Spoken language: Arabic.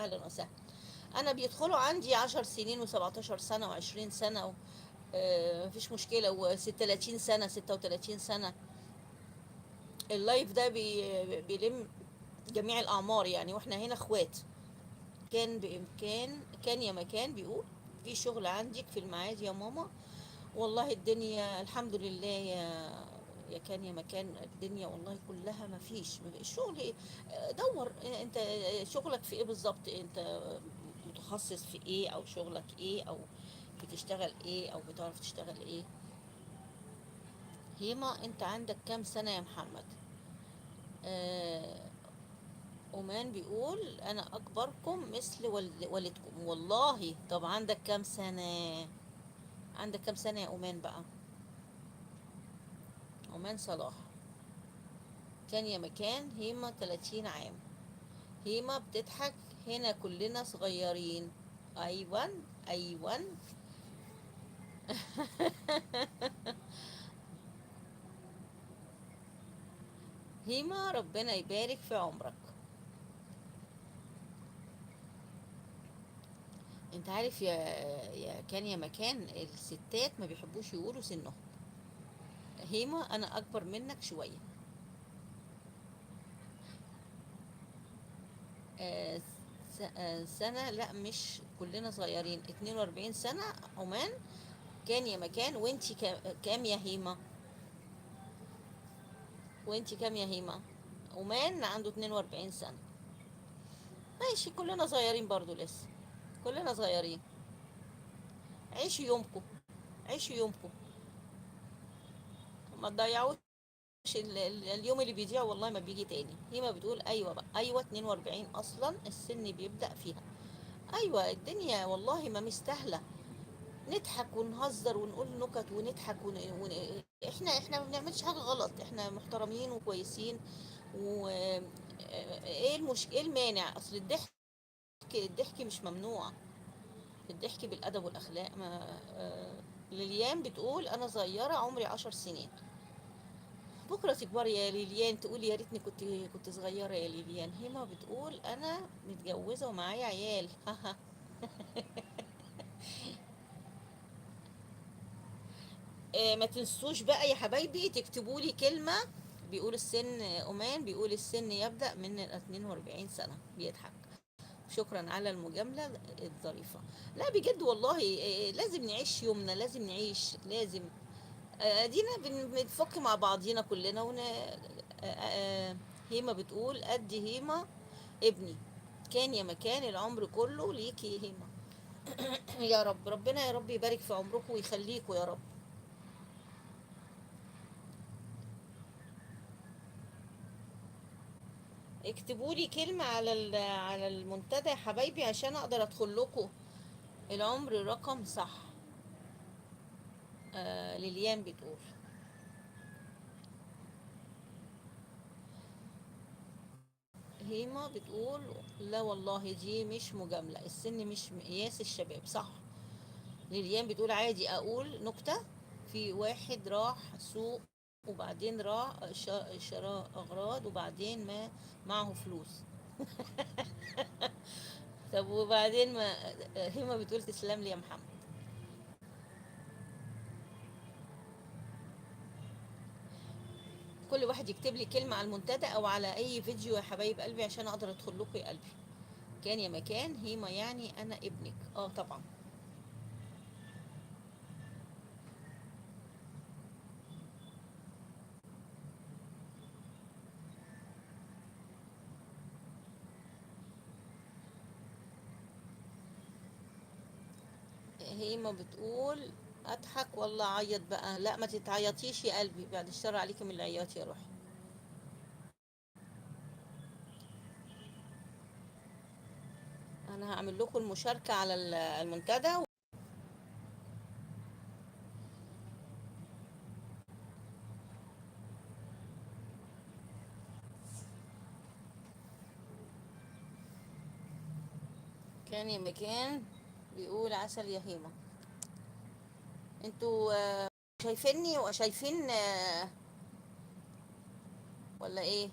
اهلا وسهلا. انا بيدخلوا عندي 10 سنين و17 سنه و20 سنه مفيش مشكله، و30 سنه 36 سنه. اللايف ده بيلم جميع الاعمار يعني، واحنا هنا اخوات. كان بامكان، كان يا مكان بيقول في شغل عندك في المعادي يا ماما. والله الدنيا الحمد لله يا كان يا مكان، الدنيا والله كلها ما فيش الشغل إيه؟ دور انت شغلك في ايه بالظبط، انت متخصص في ايه، او شغلك ايه، او بتشتغل ايه، او بتعرف تشتغل ايه. هيما انت عندك كام سنة يا محمد؟ آه، أمان بيقول أنا أكبركم مثل والدكم والله. طب عندك كام سنة؟ عندك كام سنة يا أمان بقى؟ أمان صلاح. كان يا مكان هيما 30 عام. هيما بتضحك. هنا كلنا صغيرين. أيوان. أيوان. هيما ربنا يبارك في عمرك. انت عارف يا كان يا مكان، الستات ما بيحبوش يقولوا سنهم. هيما انا اكبر منك شوية. آه، سنة، لا مش كلنا صغيرين، 42 سنة. عمان. كان يا مكان، وانتي كام يا هيما؟ وانتي كام يا هيما؟ عمان عنده 42 سنة. ماشي، كلنا صغيرين برضو لسه. كلنا صغيرين. عيشوا يومكم. عيشوا يومكم. ما تضيعوش اليوم اللي بيضيع والله ما بيجي تاني. هيما بتقول ايوه بقى، ايوه 42 اصلا السن بيبدأ فيها. ايوه الدنيا والله ما مستاهله. نضحك ونهزر ونقول نكت ونضحك احنا ما بنعملش حاجة غلط، احنا محترمين وكويسين. و ايه ايه المانع؟ اصل الضحك مش ممنوع. الضحك بالادب والاخلاق. ما ليليان بتقول انا صغيرة عمري 10 سنين. بكرة تكبري يا ليليان تقولي يا ريتني كنت صغيرة يا ليليان. هما بتقول انا متجوزة ومعايا عيال. ما تنسوش بقى يا حبايبي تكتبوا لي كلمة. بيقول السن أمان بيقول السن يبدأ من 42 سنة. بيضحك. شكرا على المجاملة الظريفة. لا بجد والله، لازم نعيش يومنا، لازم نعيش، لازم. ادينا بنفك مع بعضينا كلنا هيما بتقول قد هيما ابني. كان يا مكان العمر كله ليكي يا هيما. يا رب، ربنا يا رب يبارك في عمركم ويخليكم يا رب. اكتبوا لي كلمة على المنتدى يا حبايبي عشان اقدر ادخل لكم. العمر رقم صح. ليليان بتقول. هيما بتقول لا والله دي مش مجاملة، السن مش مقياس الشباب، صح. ليليان بتقول عادي اقول نكتة. في واحد راح سوق، وبعدين راح شرى اغراض، وبعدين ما معه فلوس. طب وبعدين ما هيما بتقول تسلم لي يا محمد. كل واحد يكتب لي كلمة على المنتدى او على اي فيديو يا حبايب قلبي عشان اقدر ادخل لكم يا قلبي. كان يا مكان هيما يعني انا ابنك، اه طبعا. هيما بتقول اضحك ولا اعيط بقى؟ لا ما تتعيطيش يا قلبي، بعد الشر عليكي من العياط يا روحي. انا هعمل لكم المشاركة على المنتدى. كان يا مكان بيقول عسل يا هيما. انتوا شايفيني وشايفين ولا ايه؟